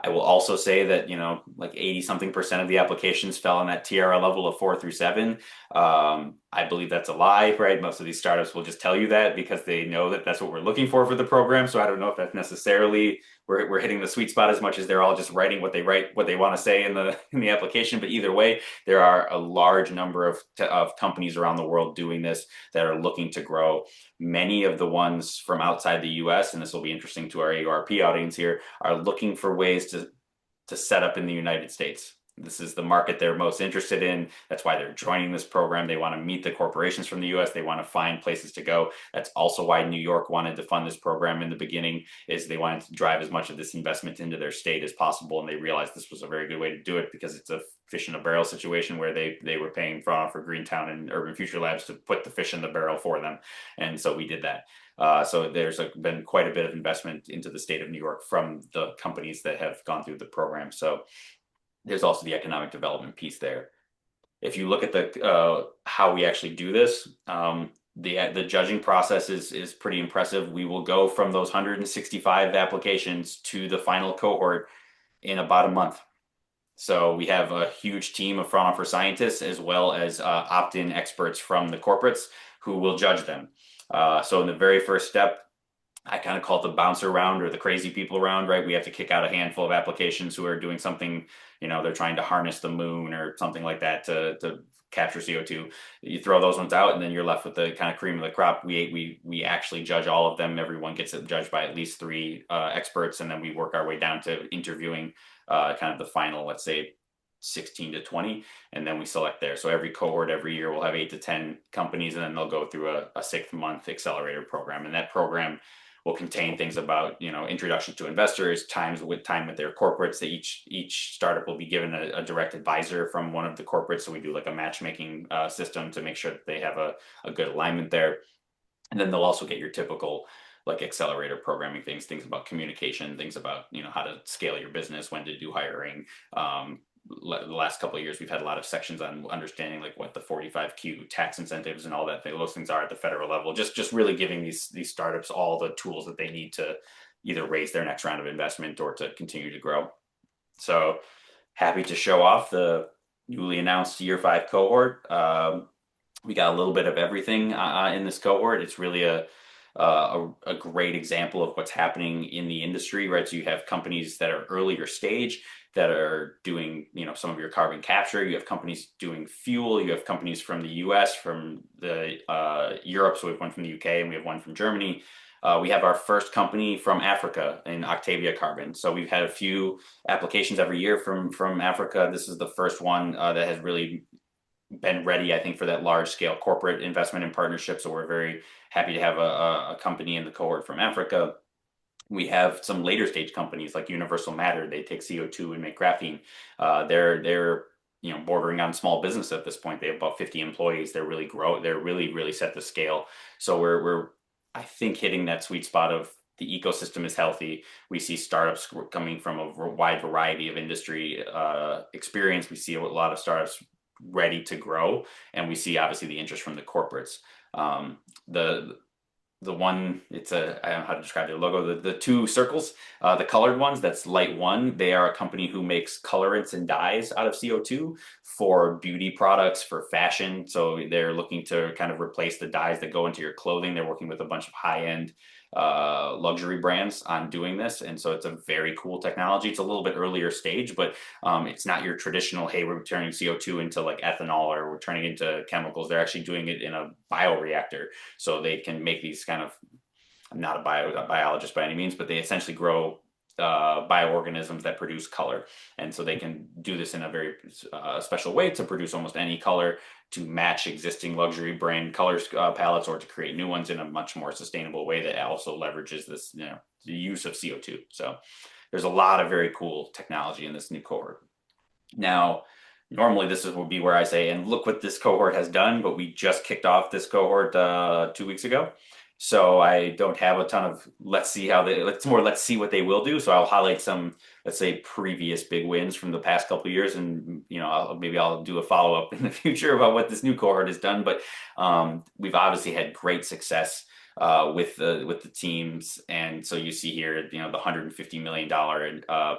I will also say that, like 80 something percent of the applications fell in that TRL level of 4 through 7. I believe that's a lie, right? Most of these startups will just tell you that because they know that that's what we're looking for the program. So I don't know if that's necessarily we're hitting the sweet spot as much as they're all just writing what they want to say in the application. But either way, there are a large number of companies around the world doing this that are looking to grow. Many of the ones from outside the US, and this will be interesting to our AURP audience here, are looking for ways to set up in the United States. This is the market they're most interested in. That's why they're joining this program. They want to meet the corporations from the US. They want to find places to go. That's also why New York wanted to fund this program in the beginning, is they wanted to drive as much of this investment into their state as possible. And they realized this was a very good way to do it because it's a fish in a barrel situation where they were paying Fraunhofer, Greentown, and Urban Future Labs to put the fish in the barrel for them. And so we did that. So there's been quite a bit of investment into the state of New York from the companies that have gone through the program. So there's also the economic development piece there. If you look at the how we actually do this, the judging process is pretty impressive. We will go from those 165 applications to the final cohort in about a month. So we have a huge team of Fraunhofer scientists as well as opt-in experts from the corporates who will judge them. So in the very first step, I kind of call it the bouncer round or the crazy people round, right? We have to kick out a handful of applications who are doing something, they're trying to harness the moon or something like that to capture CO2. You throw those ones out and then you're left with the kind of cream of the crop. We actually judge all of them. Everyone gets judged by at least 3 experts. And then we work our way down to interviewing kind of the final, let's say, 16 to 20, and then we select there. So every cohort every year will have 8 to 10 companies, and then they'll go through a 6-month accelerator program. And that program will contain things about, introduction to investors, time with their corporates. That each startup will be given a direct advisor from one of the corporates. So we do like a matchmaking system to make sure that they have a good alignment there. And then they'll also get your typical like accelerator programming things about communication, things about, how to scale your business, when to do hiring. The last couple of years, we've had a lot of sections on understanding like what the 45Q tax incentives and all that those things are at the federal level. Just really giving these startups all the tools that they need to either raise their next round of investment or to continue to grow. So happy to show off the newly announced year 5 cohort. We got a little bit of everything in this cohort. It's really a great example of what's happening in the industry, right? So you have companies that are earlier stage that are doing, some of your carbon capture. You have companies doing fuel. You have companies from the US, from the Europe. So we have one from the UK and we have one from Germany. We have our first company from Africa in Octavia Carbon. So we've had a few applications every year from Africa. This is the first one that has really been ready, I think, for that large scale corporate investment and partnership. So we're very happy to have a company in the cohort from Africa. We have some later stage companies like Universal Matter. They take CO2 and make graphene. They're bordering on small business at this point. They have about 50 employees. They're really set the scale. So we're I think hitting that sweet spot of the ecosystem is healthy. We see startups coming from a wide variety of industry experience. We see a lot of startups ready to grow, and we see obviously the interest from the corporates. The one, I don't know how to describe their logo, the 2 circles, the colored ones, that's Light One. They are a company who makes colorants and dyes out of CO2 for beauty products, for fashion. So they're looking to kind of replace the dyes that go into your clothing. They're working with a bunch of high-end luxury brands on doing this. And so it's a very cool technology. It's a little bit earlier stage, but it's not your traditional, hey, we're turning CO2 into like ethanol or we're turning it into chemicals. They're actually doing it in a bioreactor. So they can make these kind of, I'm not a biologist by any means, but they essentially grow bioorganisms that produce color. And so they can do this in a very special way to produce almost any color to match existing luxury brand colors palettes, or to create new ones in a much more sustainable way that also leverages this, the use of CO2. So there's a lot of very cool technology in this new cohort. Now, normally this would be where I say, and look what this cohort has done, but we just kicked off this cohort 2 weeks ago. So I don't have a ton of let's see what they will do. So I'll highlight some, let's say, previous big wins from the past couple of years, and maybe I'll do a follow up in the future about what this new cohort has done. But we've obviously had great success with the teams, and so you see here, the $150 million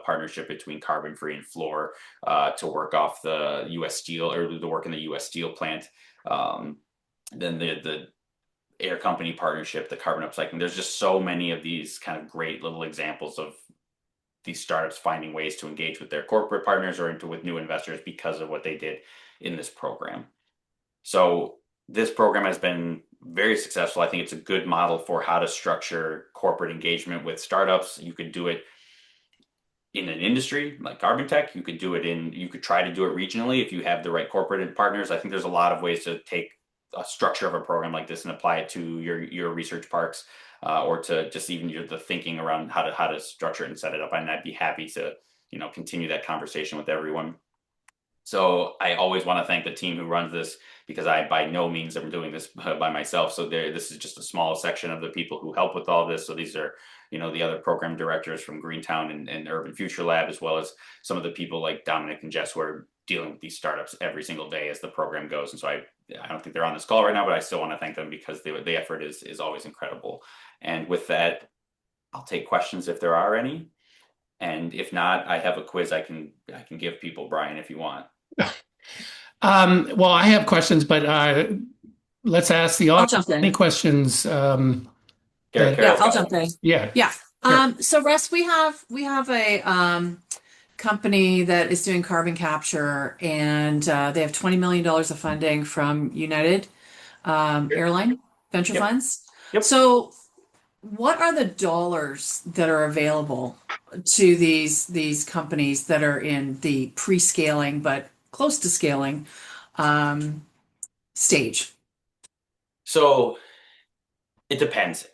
partnership between Carbon Free and Fluor to work off the U.S. Steel, or the work in the U.S. Steel plant. Then the air company partnership, the carbon upcycling. There's just so many of these kind of great little examples of these startups finding ways to engage with their corporate partners or with new investors because of what they did in this program. So this program has been very successful. I think it's a good model for how to structure corporate engagement with startups. You could do it in an industry like carbontech. You could try to do it regionally if you have the right corporate partners. I think there's a lot of ways to take a structure of a program like this and apply it to your research parks, or to just even the thinking around how to structure it and set it up. And I'd be happy to continue that conversation with everyone. So I always want to thank the team who runs this, because I by no means am doing this by myself. So this is just a small section of the people who help with all this. So these are the other program directors from Greentown and Urban Future Lab, as well as some of the people like Dominic and Jess who are dealing with these startups every single day as the program goes. And so I don't think they're on this call right now, but I still want to thank them because the effort is always incredible. And with that, I'll take questions if there are any. And if not, I have a quiz I can give people, Brian, if you want. Well, I have questions, but let's ask the I'll audience jump in. any questions. I'll jump in. Yeah. Yeah. So Russ, we have a company that is doing carbon capture, and they have $20 million of funding from United Airline venture funds. Yep. So what are the dollars that are available to these companies that are in the pre-scaling but close to scaling um, stage? So it depends.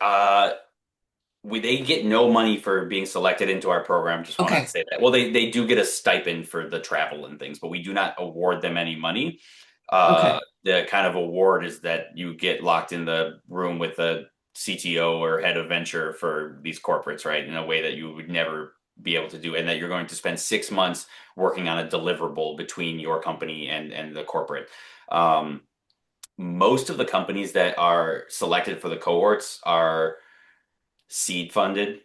They get no money for being selected into our program. Just wanted to Okay. say that. Well, they do get a stipend for the travel and things, but we do not award them any money. Okay. The kind of award is that you get locked in the room with the CTO or head of venture for these corporates, right? In a way that you would never be able to do, and that you're going to spend 6 months working on a deliverable between your company and the corporate. Um, Most of the companies that are selected for the cohorts are seed funded.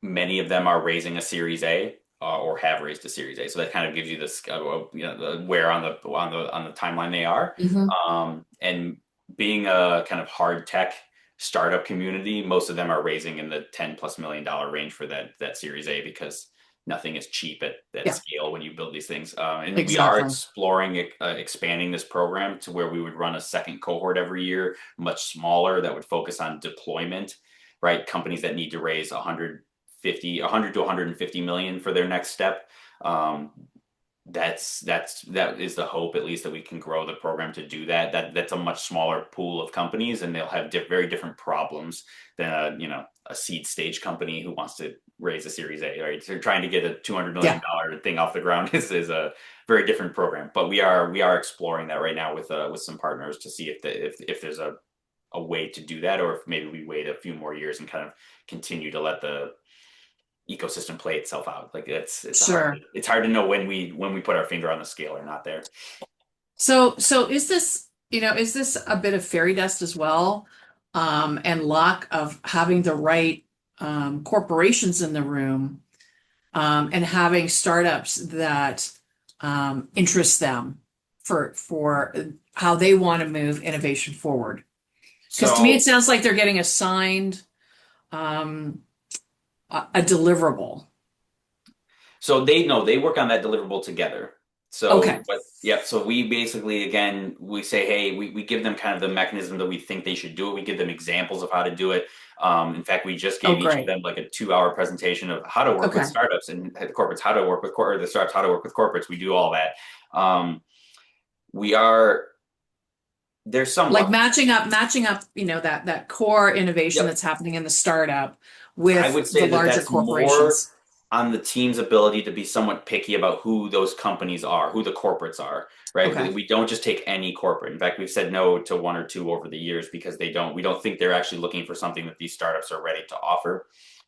Many of them are raising a Series A or have raised a Series A. So that kind of gives you this, the where on the timeline they are. Hmm. And being a kind of hard tech startup community, most of them are raising in the $10+ million range for that Series A because nothing is cheap at that Yeah, scale when you build these things. And we are exactly. exploring expanding this program to where we would run a second cohort every year, much smaller, that would focus on deployment, right? Companies that need to raise 100 to 150 million for their next step. Um, that is the hope, at least, that we can grow the program to do that. That's a much smaller pool of companies, and they'll have very different problems than a seed stage company who wants to raise a Series A. Right, so trying to get a $200 Yeah, million thing off the ground is a very different program. But we are exploring that right now with some partners to see if there's a way to do that, or if maybe we wait a few more years and kind of continue to let the ecosystem play itself out. Like sure. it's hard to know when we put our finger on the scale or not there. So is this, is this a bit of fairy dust as well? And luck of having the right corporations in the room, and having startups that interest them for how they want to move innovation forward. Because to me, it So sounds like they're getting assigned um, a deliverable. so they work on that deliverable together. Okay. So we basically, again, we say, hey, we give them kind of the mechanism that we think they should do it. We give them examples of how to do it. In fact, we just Oh, gave each of great. them like a 2 hour presentation of how to work with Okay. startups and corporates, how to work with or the startups, how to work with corporates. We do all that. Um, we are There's some Like luck. matching up, that core innovation Yep. that's happening in the startup I with would the say that larger that's more corporations. on the team's ability to be somewhat picky about who those companies are, who the corporates are, right? Okay. We don't just take any corporate. In fact, we've said no to one or two over the years because we don't think they're actually looking for something that these startups are ready to offer.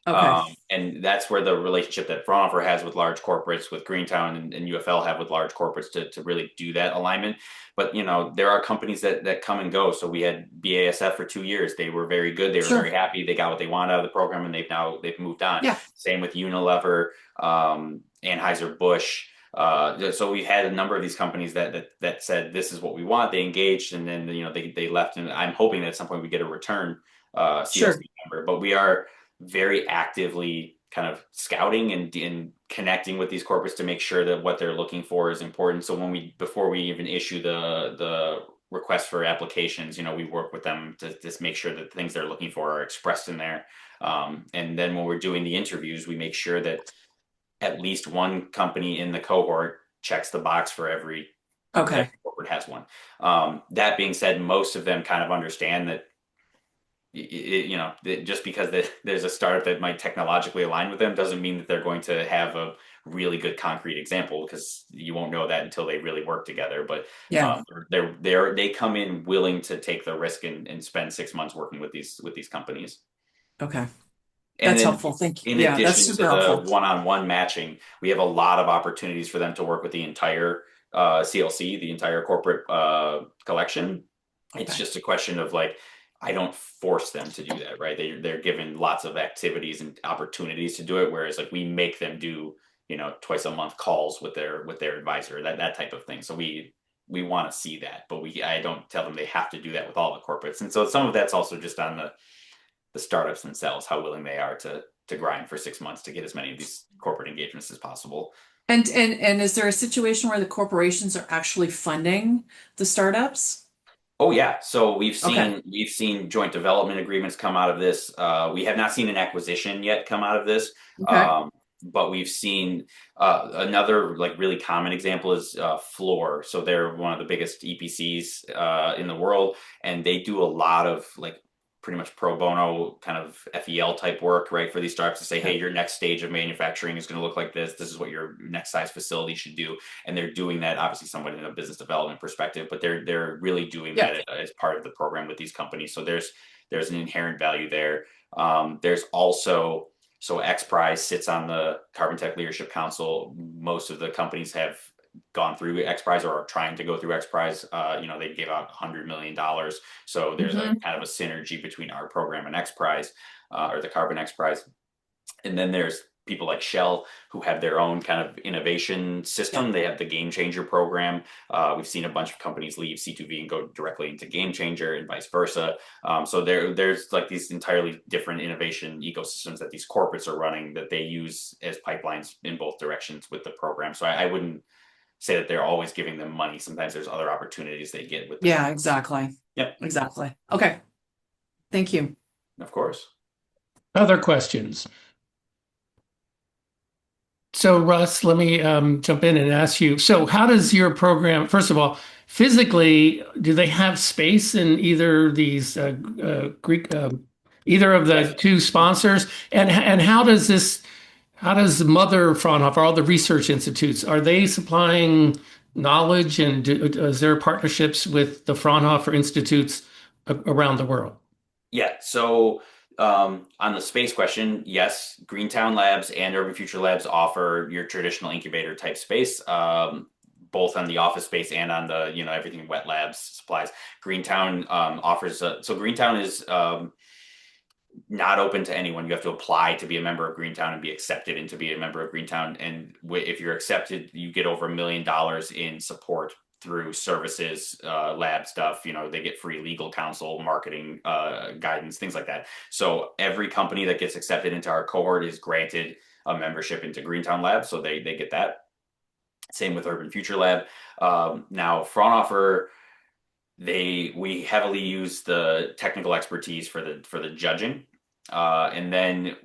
Okay. And that's where the relationship that Fraunhofer has with large corporates, with Greentown and UFL have with large corporates to really do that alignment. But there are companies that come and go. So we had BASF for 2 years. They were very good. They were very Sure. happy. They got what they wanted out of the program, and they've moved on. Yeah. Same with Unilever, Anheuser-Busch. So we had a number of these companies that said this is what we want. They engaged, and then they left. And I'm hoping that at some point we get a return Sure. CLC member. But we are very actively kind of scouting and connecting with these corporates to make sure that what they're looking for is important. So before we even issue the request for applications, we work with them to just make sure that the things they're looking for are expressed in there. And then when we're doing the interviews, we make sure that at least one company in the cohort checks the box for every Okay. corporate has one. That being said, most of them kind of understand that just because there's a startup that might technologically align with them doesn't mean that they're going to have a really good concrete example, because you won't know that until they really work together. But Yeah. they come in willing to take the risk and spend 6 months working with these companies. Okay. And That's then helpful. Thank you. in Yeah, that's addition super to the helpful. one-on-one matching, we have a lot of opportunities for them to work with the entire CLC, the entire corporate collection. It's Okay. just a question of, like, I don't force them to do that, right? They're given lots of activities and opportunities to do it, whereas like we make them do, twice a month calls with their advisor, that type of thing. So we want to see that, but I don't tell them they have to do that with all the corporates. And so some of that's also just on the startups themselves, how willing they are to grind for 6 months to get as many of these corporate engagements as possible. And is there a situation where the corporations are actually funding the startups? Oh yeah, so Okay. we've seen joint development agreements come out of this. We have not seen an acquisition yet come out of this, Okay. um, but we've seen another like really common example is Fluor. So they're one of the biggest EPCs in the world, and they do a lot of like pretty much pro bono kind of FEL type work, right, for these startups to say, Yeah. hey, your next stage of manufacturing is going to look like this. This is what your next size facility should do, and they're doing that obviously somewhat in a business development perspective, but they're really doing Yeah. that as part of the program with these companies. So there's an inherent value there. There's also so X Prize sits on the carbontech Leadership Council. Most of the companies have gone through X Prize or are trying to go through X Prize. They gave out $100 million, so there's a Hmm. kind of a synergy between our program and X Prize, or the Carbon X Prize. And then there's people like Shell who have their own kind of innovation Yeah. system. They have the Game Changer program. We've seen a bunch of companies leave C2V and go directly into Game Changer and vice versa. So there's like these entirely different innovation ecosystems that these corporates are running that they use as pipelines in both directions with the program. So I wouldn't say that they're always giving them money. Sometimes there's other opportunities they get with the Yeah, companies. exactly. Yep, Exactly. Okay. Thank you. of course. Other questions? So, Russ, let me jump in and ask you. So, how does your program, first of all, physically, do they have space in either these Greek, either of the Yes. two sponsors? And how does Mother Fraunhofer, all the research institutes, are they supplying knowledge and is there partnerships with the Fraunhofer institutes around the world? Yeah. So on the space question, yes, Greentown Labs and Urban Future Labs offer your traditional incubator type space, both on the office space and on the everything wet labs supplies. Greentown offers so Greentown is not open to anyone. You have to apply to be a member of Greentown and be accepted and to be a member of Greentown. And if you're accepted, you get over $1 million in support through services, lab stuff. They get free legal counsel, marketing guidance, things like that. So every company that gets accepted into our cohort is granted a membership into Greentown Lab. So they get that. Same with Urban Future Lab. Now Fraunhofer, we heavily use the technical expertise for the judging, and then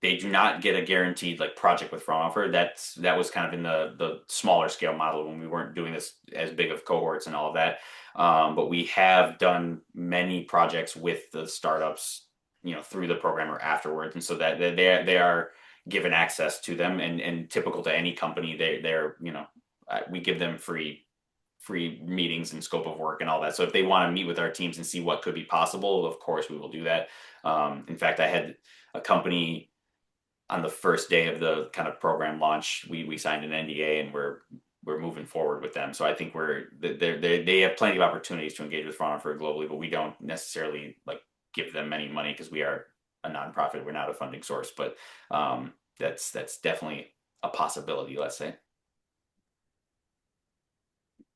they do not get a guaranteed like project with Fraunhofer. That was kind of in the smaller scale model when we weren't doing this as big of cohorts and all of that. But we have done many projects with the startups, through the program or afterwards, and so that they are given access to them, and typical to any company, they're we give them free meetings and scope of work and all that. So if they want to meet with our teams and see what could be possible, of course we will do that. In fact, I had a company on the first day of the kind of program launch. We signed an NDA and we're moving forward with them. So I think they have plenty of opportunities to engage with Fraunhofer globally, but we don't necessarily like give them any money because we are a nonprofit. We're not a funding source, but that's definitely a possibility. Let's say.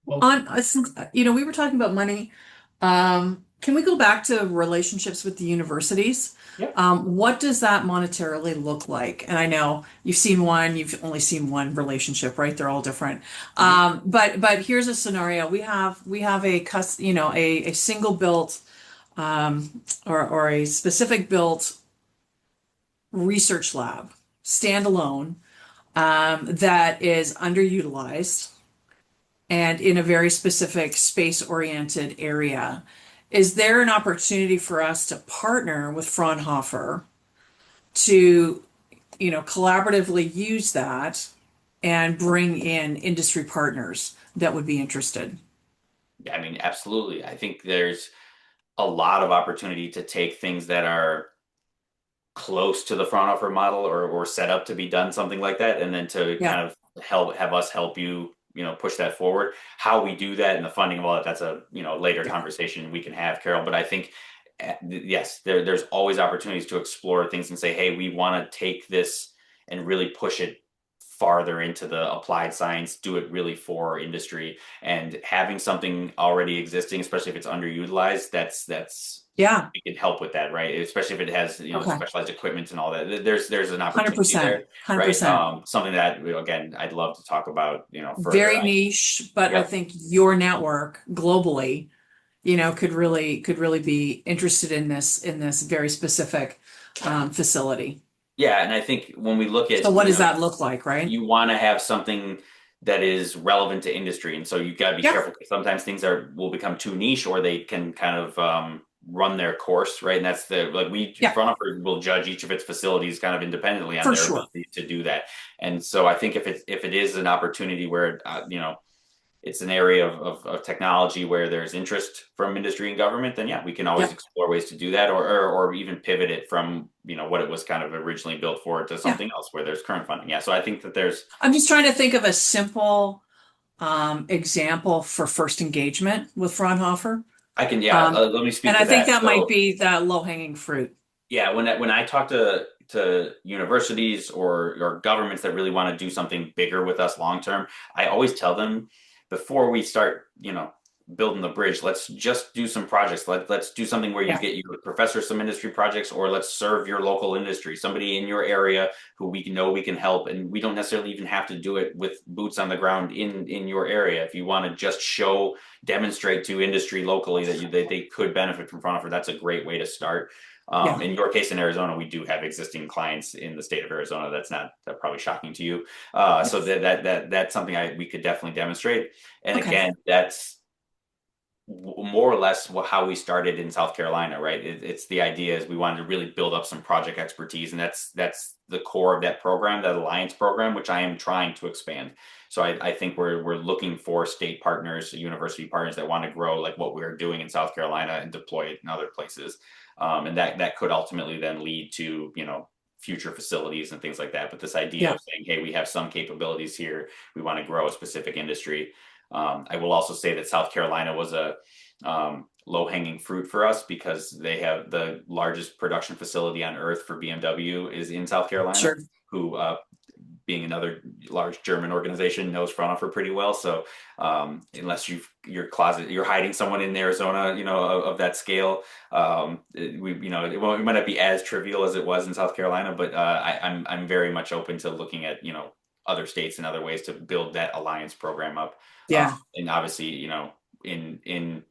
Well, Since we were talking about money, can we go back to relationships with the universities? Yeah. What does that monetarily look like? And I know you've only seen one relationship, right? They're all different. Mhm. But here's a scenario. We have a single built or a specific built research lab, standalone, that is underutilized and in a very specific space-oriented area. Is there an opportunity for us to partner with Fraunhofer to, collaboratively use that and bring in industry partners that would be interested? Yeah, I mean, absolutely. I think there's a lot of opportunity to take things that are close to the Fraunhofer model or set up to be done something like that, and then to Yeah, kind of have us help you, push that forward. How we do that and the funding of all that, that's a, later yeah, conversation we can have, Carol. But I think, yes, there's always opportunities to explore things and say, hey, we want to take this and really push it farther into the applied science, do it really for industry, and having something already existing, especially if it's underutilized, that's yeah. we can help with that, right? Especially if it has Okay. specialized equipment and all that. There's an opportunity 100%. there, right? 100%. Something that again I'd love to talk about, further. Very niche, but I Yep. think your network globally, could really be interested in this very specific facility. Yeah, and I think when we look So at, what does that look like, right? you want to have something that is relevant to industry, and so you've got to be Yeah, careful because sometimes things will become too niche, or they can kind of run their course, right? And that's we yeah, Fraunhofer will judge each of its facilities kind of independently on for their sure. ability to do that. And so I think if it is an opportunity where it's an area of technology where there's interest from industry and government, then yeah, we can always Yeah, explore ways to do that, or even pivot it from what it was kind of originally built for to yeah. something else where there's current funding. Yeah, so I think that there's I'm just trying to think of a simple example for first engagement with Fraunhofer. I can yeah. Um, Let me and speak I to think that. that might So be that low-hanging fruit. yeah, when I talk to universities or governments that really want to do something bigger with us long term, I always tell them before we start, building the bridge, let's just do some projects. Let's do something where you Yeah, get your professor some industry projects, or let's serve your local industry, somebody in your area who we know we can help, and we don't necessarily even have to do it with boots on the ground in your area. If you want to just demonstrate to industry locally that they could benefit from Fraunhofer, that's a great way to start. yeah, In your case, in Arizona, we do have existing clients in the state of Arizona. That's not probably shocking to you. So yes. that's something we could definitely demonstrate. And Okay. again, that's more or less how we started in South Carolina, right? It's the idea is we wanted to really build up some project expertise, and that's the core of that program, that alliance program, which I am trying to expand. So I think we're looking for state partners, university partners that want to grow like what we're doing in South Carolina and deploy it in other places, and that could ultimately then lead to future facilities and things like that. But this idea Yeah, of saying, hey, we have some capabilities here, we want to grow a specific industry. I will also say that South Carolina was a low hanging fruit for us because they have the largest production facility on earth for BMW is in South Carolina, sure. who, being another large German organization, knows Fraunhofer pretty well. So unless you're hiding someone in Arizona, of that scale, it might not be as trivial as it was in South Carolina, but I'm very much open to looking at other states and other ways to build that alliance program up. Yeah, And obviously, in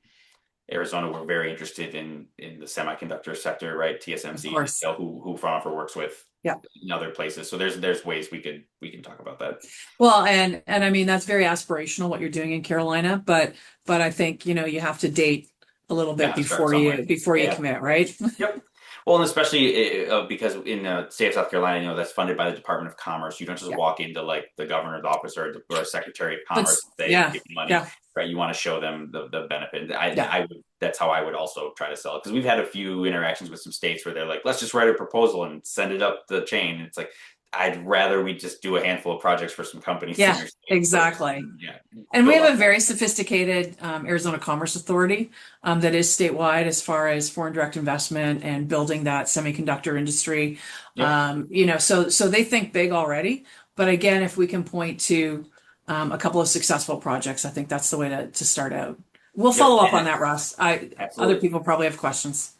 Arizona, we're very interested in the semiconductor sector, right? of TSMC, course. who Fraunhofer works with Yeah. in other places. So there's ways we can talk about that. Well, and I mean that's very aspirational what you're doing in Carolina, but I think, you have to date a little bit Yeah, start before somewhere. you Yeah. commit, right? Yep. Well, and especially because in the state of South Carolina, that's funded by the Department of Commerce. You don't just Yeah. walk into like the governor's office or a secretary of commerce That's and say, yeah. "Give me money," Yeah. right? You want to show them the benefit. Yeah. That's how I would also try to sell it because we've had a few interactions with some states where they're like, "Let's just write a proposal and send it up the chain." And it's like, I'd rather we just do a handful of projects for some companies in Yeah, your state. exactly. Yeah, And we build have up a that. very sophisticated Arizona Commerce Authority that is statewide as far as foreign direct investment and building that semiconductor industry. Yep. So they think big already. But again, if we can point to a couple of successful projects, I think that's the way to start out. We'll Yep. follow up on And that, Russ. Other absolutely. people probably have questions.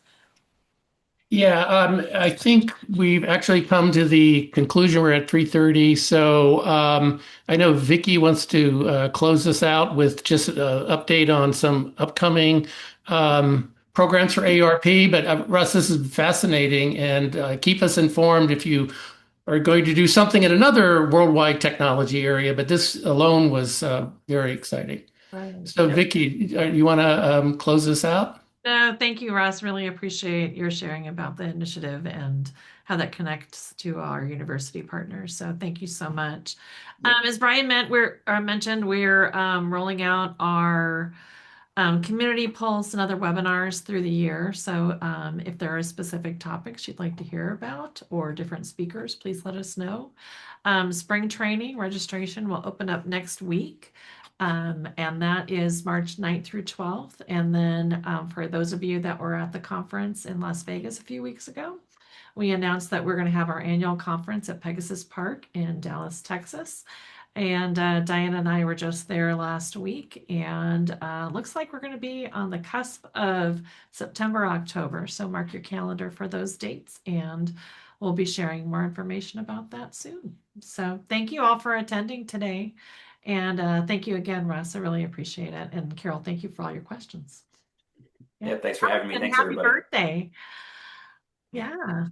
Yeah, I think we've actually come to the conclusion. We're at 3:30. So I know Vicky wants to close this out with just an update on some upcoming programs for AURP. But Russ, this is fascinating, and keep us informed if you are going to do something in another worldwide technology area. But this alone was very exciting. Right. So Yep. Vicky, you want to close this out? No, thank you, Russ. Really appreciate your sharing about the initiative and how that connects to our university partners. So thank you so much. Yep. As Brian mentioned, we're rolling out our community pulse and other webinars through the year. So if there are specific topics you'd like to hear about or different speakers, please let us know. Spring training registration will open up next week. And that is March 9th through 12th. And then for those of you that were at the conference in Las Vegas a few weeks ago, we announced that we're going to have our annual conference at Pegasus Park in Dallas, Texas. And Diana and I were just there last week, and looks like we're going to be on the cusp of September, October. So mark your calendar for those dates, and we'll be sharing more information about that soon. So thank you all for attending today. And thank you again, Russ. I really appreciate it. And Carol, thank you for all your questions. Yeah, thanks for having me. And Thanks, happy everybody. birthday. Yeah.